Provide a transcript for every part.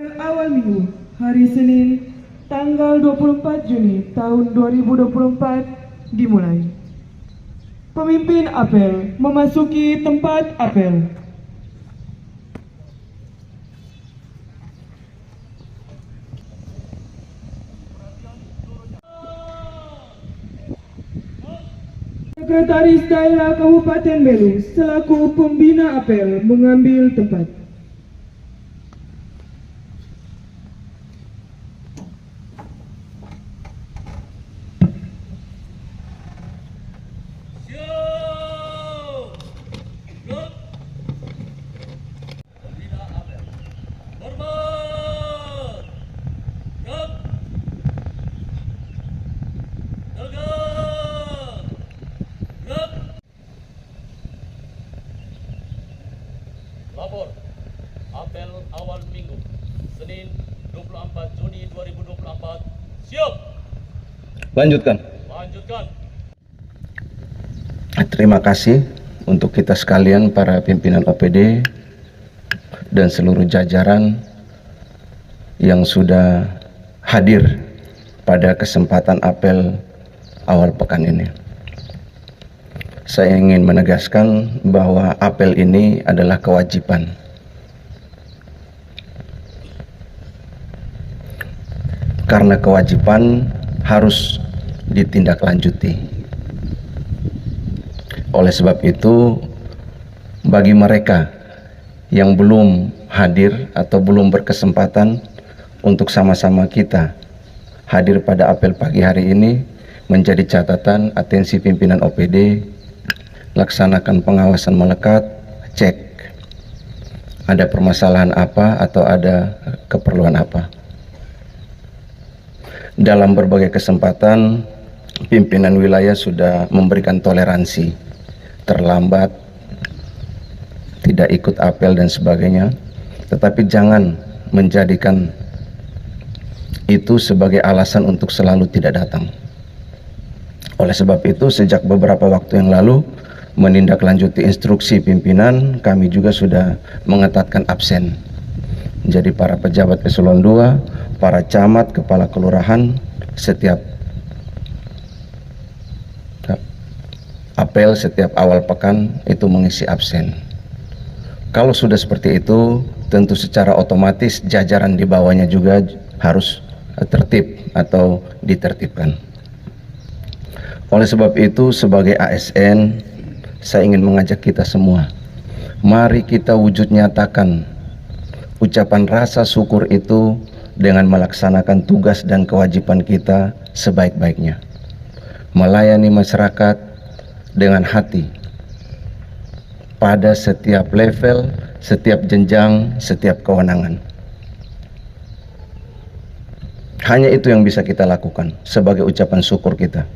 Awal minggu, hari Senin, tanggal 24 Juni tahun 2024 dimulai. Pemimpin apel memasuki tempat apel. Sekretaris Daerah Kabupaten Belu selaku pembina apel mengambil tempat. Lapor, apel awal minggu, Senin 24 Juni 2024, siap. Lanjutkan. Terima kasih untuk kita sekalian para pimpinan OPD dan seluruh jajaran yang sudah hadir pada kesempatan apel awal pekan ini. Saya ingin menegaskan bahwa apel ini adalah kewajiban. Karena kewajiban harus ditindaklanjuti. Oleh sebab itu, bagi mereka yang belum hadir atau belum berkesempatan untuk sama-sama kita hadir pada apel pagi hari ini, menjadi catatan atensi pimpinan OPD, laksanakan pengawasan melekat, cek ada permasalahan apa atau ada keperluan apa. Dalam berbagai kesempatan, pimpinan wilayah sudah memberikan toleransi, terlambat, tidak ikut apel dan sebagainya, tetapi jangan menjadikan itu sebagai alasan untuk selalu tidak datang. Oleh sebab itu, sejak beberapa waktu yang lalu, menindaklanjuti instruksi pimpinan, kami juga sudah mengetatkan absen. Jadi para pejabat eselon 2, para camat, kepala kelurahan, setiap apel, setiap awal pekan itu mengisi absen. Kalau sudah seperti itu, tentu secara otomatis jajaran di bawahnya juga harus tertib atau ditertibkan. Oleh sebab itu, sebagai ASN, saya ingin mengajak kita semua, mari kita wujud nyatakan ucapan rasa syukur itu dengan melaksanakan tugas dan kewajiban kita sebaik-baiknya. Melayani masyarakat dengan hati pada setiap level, setiap jenjang, setiap kewenangan. Hanya itu yang bisa kita lakukan sebagai ucapan syukur kita.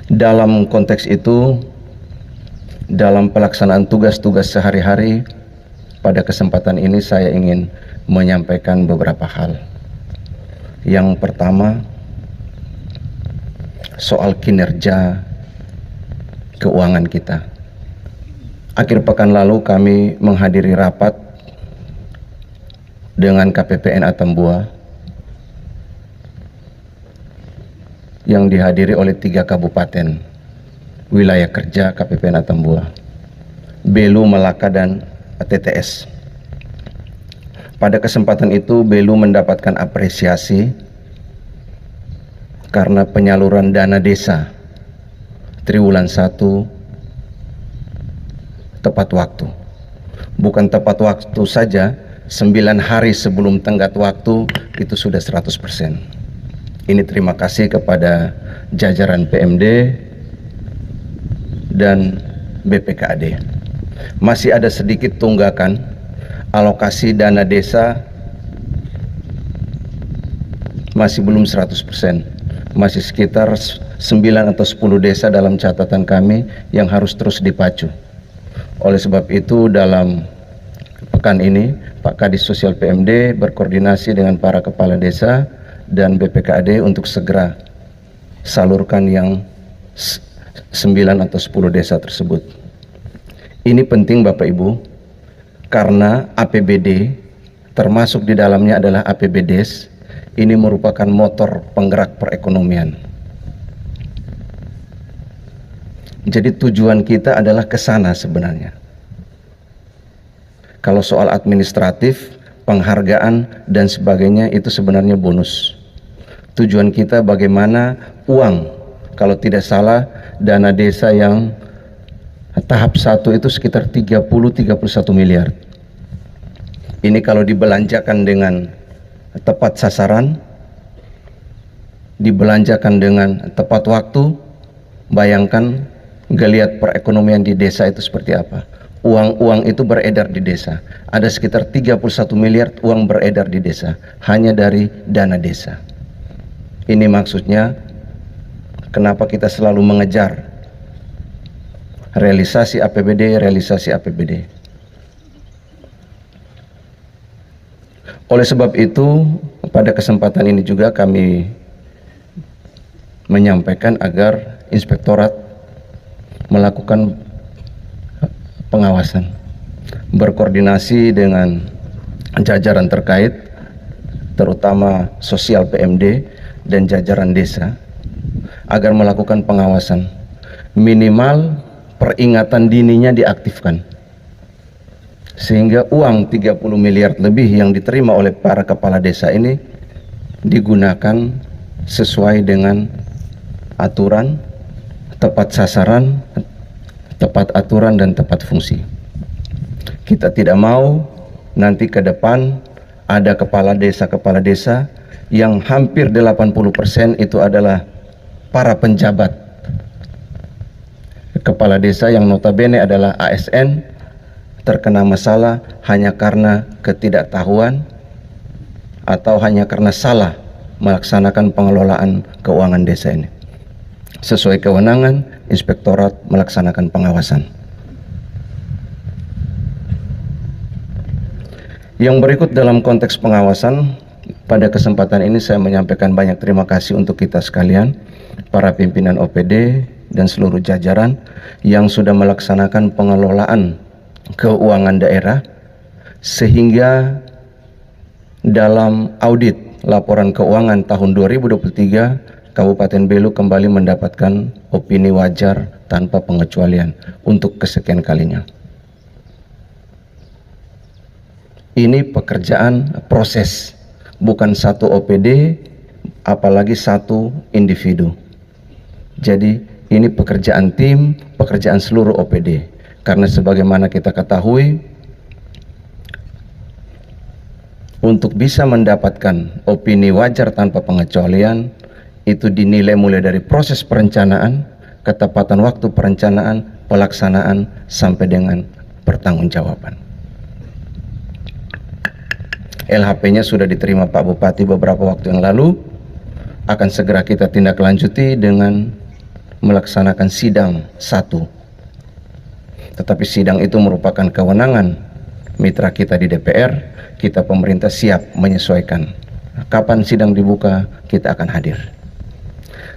Dalam konteks itu, dalam pelaksanaan tugas-tugas sehari-hari, pada kesempatan ini saya ingin menyampaikan beberapa hal. Yang pertama, soal kinerja keuangan kita. Akhir pekan lalu kami menghadiri rapat dengan KPPN Atambua yang dihadiri oleh 3 kabupaten wilayah kerja KPPN Atambua, Belu, Malaka, dan TTS. Pada kesempatan itu Belu mendapatkan apresiasi karena penyaluran dana desa triwulan 1 tepat waktu. Bukan tepat waktu saja, 9 hari sebelum tenggat waktu itu sudah 100%. Ini terima kasih kepada jajaran PMD dan BPKAD. Masih ada sedikit tunggakan alokasi dana desa, masih belum 100%. Masih sekitar 9 atau 10 desa dalam catatan kami yang harus terus dipacu. Oleh sebab itu, dalam pekan ini Pak Kadis Sosial PMD berkoordinasi dengan para kepala desa dan BPKAD untuk segera salurkan yang 9 atau 10 desa tersebut. Ini penting Bapak Ibu, karena APBD termasuk di dalamnya adalah APBDes, ini merupakan motor penggerak perekonomian. Jadi tujuan kita adalah ke sana sebenarnya. Kalau soal administratif, penghargaan dan sebagainya itu sebenarnya bonus. Tujuan kita bagaimana uang, kalau tidak salah dana desa yang tahap 1 itu sekitar 30-31 miliar. Ini kalau dibelanjakan dengan tepat sasaran, dibelanjakan dengan tepat waktu, bayangkan geliat perekonomian di desa itu seperti apa. Uang-uang itu beredar di desa. Ada sekitar 31 miliar uang beredar di desa, hanya dari dana desa. Ini maksudnya kenapa kita selalu mengejar realisasi APBD, realisasi APBD. Oleh sebab itu, pada kesempatan ini juga kami menyampaikan agar inspektorat melakukan pengawasan, berkoordinasi dengan jajaran terkait, terutama sosial PMD dan jajaran desa, agar melakukan pengawasan. Minimal peringatan dininya diaktifkan, sehingga uang 30 miliar lebih yang diterima oleh para kepala desa ini digunakan sesuai dengan aturan, tepat sasaran, tepat aturan dan tepat fungsi. Kita tidak mau nanti ke depan ada kepala desa yang hampir 80% itu adalah para penjabat kepala desa yang notabene adalah ASN, terkena masalah hanya karena ketidaktahuan atau hanya karena salah melaksanakan pengelolaan keuangan desa ini. Sesuai kewenangan, inspektorat melaksanakan pengawasan. Yang berikut dalam konteks pengawasan, pada kesempatan ini saya menyampaikan banyak terima kasih untuk kita sekalian, para pimpinan OPD dan seluruh jajaran yang sudah melaksanakan pengelolaan keuangan daerah, sehingga dalam audit laporan keuangan tahun 2023 Kabupaten Belu kembali mendapatkan opini wajar tanpa pengecualian untuk kesekian kalinya. Ini pekerjaan proses, bukan satu OPD, apalagi satu individu. Jadi ini pekerjaan tim, pekerjaan seluruh OPD. Karena sebagaimana kita ketahui, untuk bisa mendapatkan opini wajar tanpa pengecualian, itu dinilai mulai dari proses perencanaan, ketepatan waktu perencanaan, pelaksanaan, sampai dengan pertanggungjawaban. LHP-nya sudah diterima Pak Bupati beberapa waktu yang lalu, akan segera kita tindak lanjuti dengan melaksanakan sidang 1. Tetapi sidang itu merupakan kewenangan mitra kita di DPR, kita pemerintah siap menyesuaikan. Kapan sidang dibuka, kita akan hadir.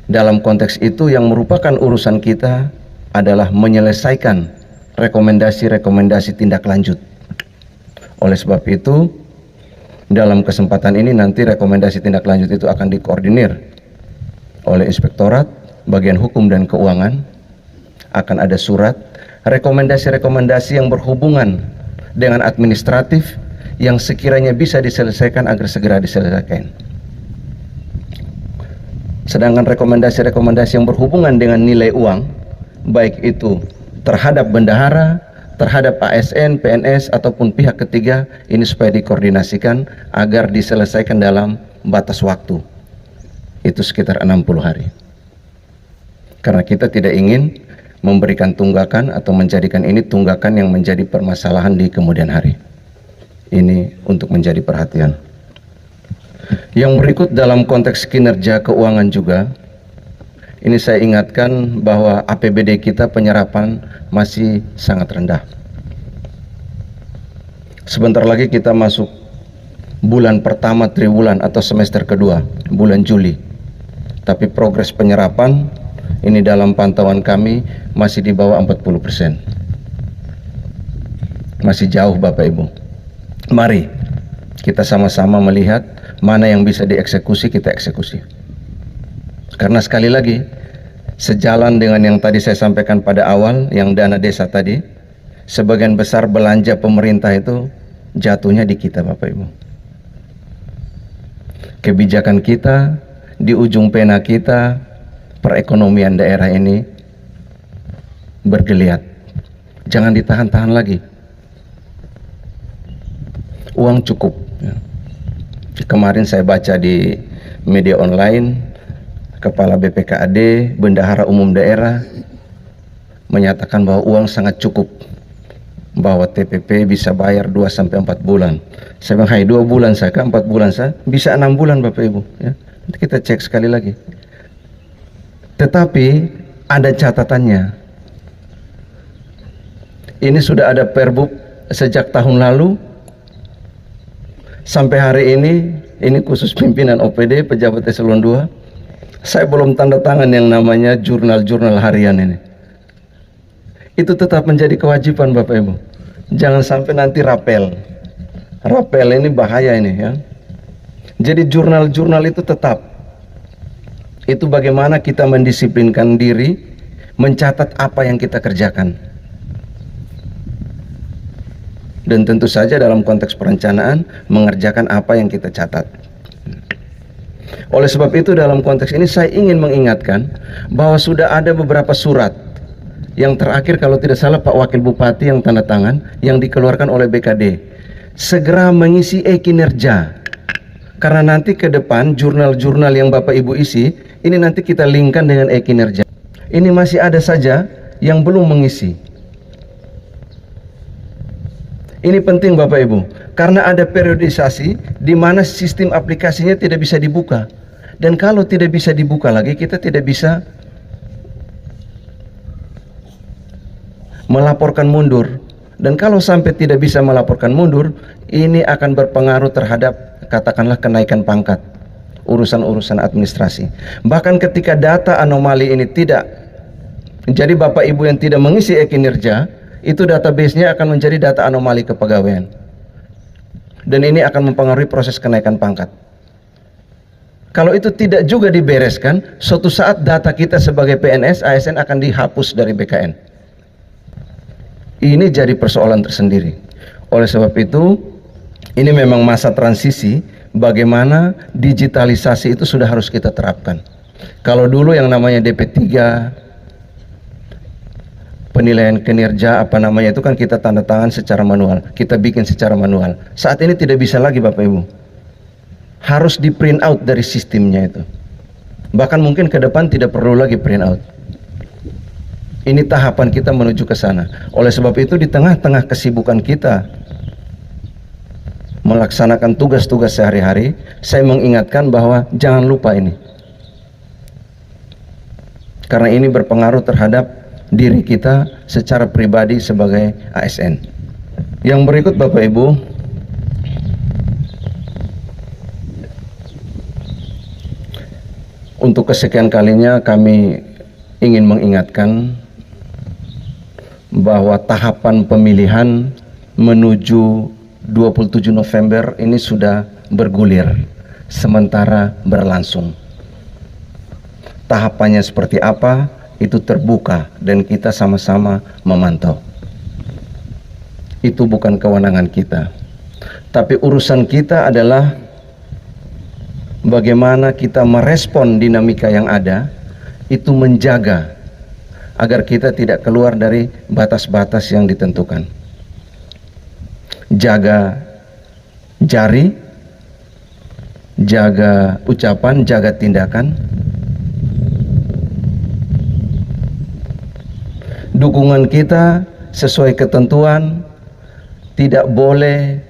Dalam konteks itu yang merupakan urusan kita adalah menyelesaikan rekomendasi-rekomendasi tindak lanjut. Oleh sebab itu, dalam kesempatan ini nanti rekomendasi tindak lanjut itu akan dikoordinir oleh Inspektorat Bagian Hukum dan Keuangan. Akan ada surat rekomendasi-rekomendasi yang berhubungan dengan administratif yang sekiranya bisa diselesaikan agar segera diselesaikan. Sedangkan rekomendasi-rekomendasi yang berhubungan dengan nilai uang, baik itu terhadap bendahara, terhadap ASN, PNS, ataupun pihak ketiga, ini supaya dikoordinasikan agar diselesaikan dalam batas waktu. Itu sekitar 60 hari. Karena kita tidak ingin memberikan tunggakan atau menjadikan ini tunggakan yang menjadi permasalahan di kemudian hari. Ini untuk menjadi perhatian. Yang berikut dalam konteks kinerja keuangan juga, ini saya ingatkan bahwa APBD kita penyerapan masih sangat rendah. Sebentar lagi kita masuk bulan pertama triwulan atau semester kedua, bulan Juli. Tapi progres penyerapan ini dalam pantauan kami masih di bawah 40%. Masih jauh Bapak Ibu. Mari kita sama-sama melihat mana yang bisa dieksekusi, kita eksekusi. Karena sekali lagi, sejalan dengan yang tadi saya sampaikan pada awal, yang dana desa tadi, sebagian besar belanja pemerintah itu jatuhnya di kita Bapak Ibu. Kebijakan kita, di ujung pena kita, perekonomian daerah ini bergeliat. Jangan ditahan-tahan lagi. Uang cukup. Kemarin saya baca di media online, Kepala BPKAD, Bendahara Umum Daerah menyatakan bahwa uang sangat cukup, bahwa TPP bisa bayar 2-4 bulan. Saya bilang, hai 2 bulan saya, 4 bulan saya, bisa 6 bulan Bapak Ibu. Ya. Nanti kita cek sekali lagi. Tetapi ada catatannya. Ini sudah ada perbub sejak tahun lalu sampai hari ini khusus pimpinan OPD, pejabat eselon 2, saya belum tanda tangan yang namanya jurnal-jurnal harian ini. Itu tetap menjadi kewajiban Bapak Ibu. Jangan sampai nanti rapel. Rapel ini bahaya ini ya. Jadi jurnal-jurnal itu tetap. Itu bagaimana kita mendisiplinkan diri, mencatat apa yang kita kerjakan. Dan tentu saja dalam konteks perencanaan mengerjakan apa yang kita catat. Oleh sebab itu dalam konteks ini saya ingin mengingatkan bahwa sudah ada beberapa surat. Yang terakhir kalau tidak salah Pak Wakil Bupati yang tanda tangan, yang dikeluarkan oleh BKD. Segera mengisi e-kinerja. Karena nanti ke depan jurnal-jurnal yang Bapak Ibu isi, ini nanti kita linkkan dengan e-kinerja. Ini masih ada saja yang belum mengisi. Ini penting Bapak Ibu, karena ada periodisasi di mana sistem aplikasinya tidak bisa dibuka. Dan kalau tidak bisa dibuka lagi, kita tidak bisa melaporkan mundur. Dan kalau sampai tidak bisa melaporkan mundur, ini akan berpengaruh terhadap katakanlah kenaikan pangkat, urusan-urusan administrasi. Bahkan ketika data anomali ini tidak, jadi Bapak Ibu yang tidak mengisi e-kinerja, itu database-nya akan menjadi data anomali kepegawaian. Dan ini akan mempengaruhi proses kenaikan pangkat. Kalau itu tidak juga dibereskan, suatu saat data kita sebagai PNS, ASN akan dihapus dari BKN. Ini jadi persoalan tersendiri. Oleh sebab itu, ini memang masa transisi, bagaimana digitalisasi itu sudah harus kita terapkan. Kalau dulu yang namanya DP3, penilaian kinerja itu kan kita tanda tangan secara manual, kita bikin secara manual. Saat ini tidak bisa lagi Bapak Ibu, harus di print out dari sistemnya itu. Bahkan mungkin ke depan tidak perlu lagi print out. Ini tahapan kita menuju ke sana. Oleh sebab itu di tengah-tengah kesibukan kita melaksanakan tugas-tugas sehari-hari, saya mengingatkan bahwa jangan lupa ini, karena ini berpengaruh terhadap diri kita secara pribadi sebagai ASN. Yang berikut Bapak Ibu, untuk kesekian kalinya kami ingin mengingatkan bahwa tahapan pemilihan menuju 27 November ini sudah bergulir, sementara berlangsung. Tahapannya seperti apa? Itu terbuka dan kita sama-sama memantau. Itu bukan kewenangan kita, tapi urusan kita adalah bagaimana kita merespon dinamika yang ada, itu menjaga agar kita tidak keluar dari batas-batas yang ditentukan. Jaga jari, jaga ucapan, jaga tindakan. Dukungan kita sesuai ketentuan, tidak boleh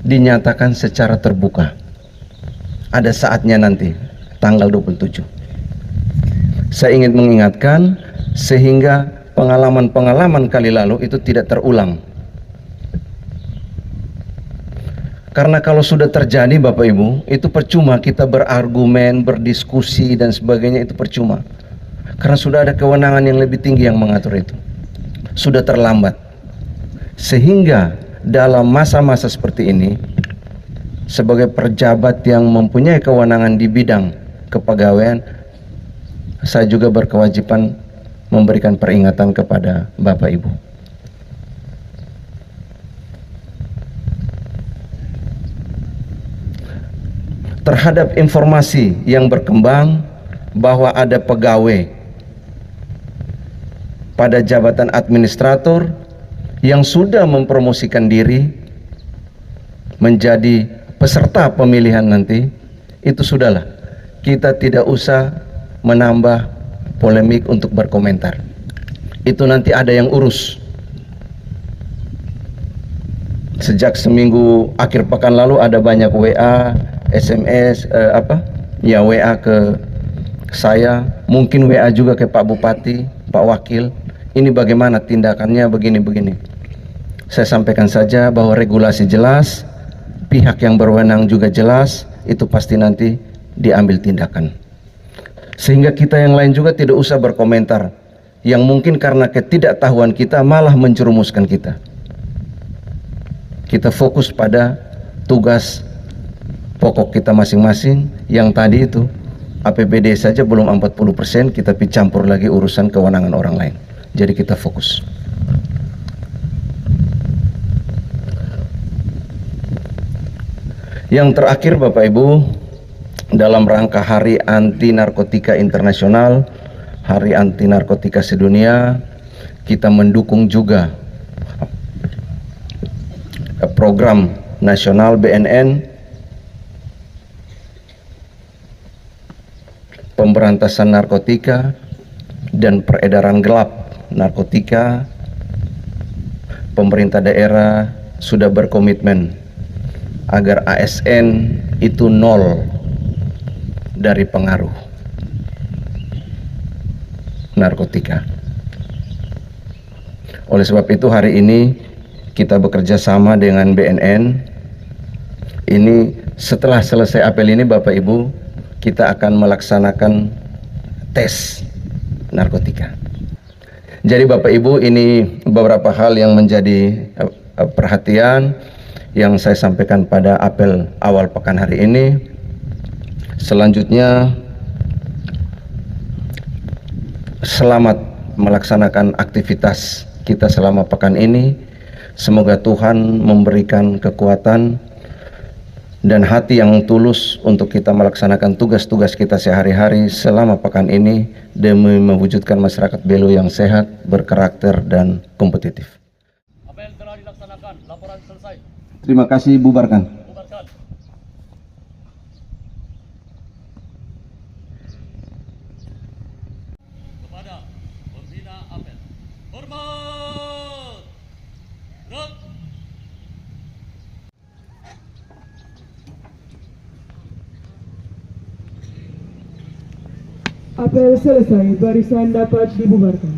dinyatakan secara terbuka. Ada saatnya nanti, tanggal 27. Saya ingin mengingatkan sehingga pengalaman-pengalaman kali lalu itu tidak terulang. Karena kalau sudah terjadi Bapak Ibu, itu percuma kita berargumen, berdiskusi dan sebagainya, itu percuma. Karena sudah ada kewenangan yang lebih tinggi yang mengatur itu. Sudah terlambat. Sehingga dalam masa-masa seperti ini, sebagai pejabat yang mempunyai kewenangan di bidang kepegawaian, saya juga berkewajiban memberikan peringatan kepada Bapak Ibu. Terhadap informasi yang berkembang bahwa ada pegawai pada jabatan administrator yang sudah mempromosikan diri menjadi peserta pemilihan nanti, itu sudahlah, kita tidak usah menambah polemik untuk berkomentar. Itu nanti ada yang urus. Sejak seminggu akhir pekan lalu ada banyak WA, SMS, WA ke saya, mungkin WA juga ke Pak Bupati, Pak Wakil. Ini bagaimana tindakannya, begini-begini. Saya sampaikan saja bahwa regulasi jelas, pihak yang berwenang juga jelas, itu pasti nanti diambil tindakan. Sehingga kita yang lain juga tidak usah berkomentar, yang mungkin karena ketidaktahuan kita malah menjerumuskan kita. Kita fokus pada tugas pokok kita masing-masing, yang tadi itu APBD saja belum 40%, kita campur lagi urusan kewenangan orang lain. Jadi kita fokus. Yang terakhir Bapak Ibu, dalam rangka Hari Anti Narkotika Internasional, Hari Anti Narkotika Sedunia, kita mendukung juga program nasional BNN pemberantasan narkotika dan peredaran gelap narkotika. Pemerintah daerah sudah berkomitmen agar ASN itu nol dari pengaruh narkotika. Oleh sebab itu hari ini kita bekerja sama dengan BNN. Ini setelah selesai apel ini Bapak Ibu, kita akan melaksanakan tes narkotika. Jadi Bapak Ibu, ini beberapa hal yang menjadi perhatian yang saya sampaikan pada apel awal pekan hari ini. Selanjutnya, selamat melaksanakan aktivitas kita selama pekan ini. Semoga Tuhan memberikan kekuatan dan hati yang tulus untuk kita melaksanakan tugas-tugas kita sehari-hari selama pekan ini demi mewujudkan masyarakat Belu yang sehat, berkarakter, dan kompetitif. Apel telah dilaksanakan, laporan selesai. Terima kasih, bubarkan. Bubarkan. Kepada pembina apel, hormat. Gerak. Apel selesai, barisan dapat dibubarkan.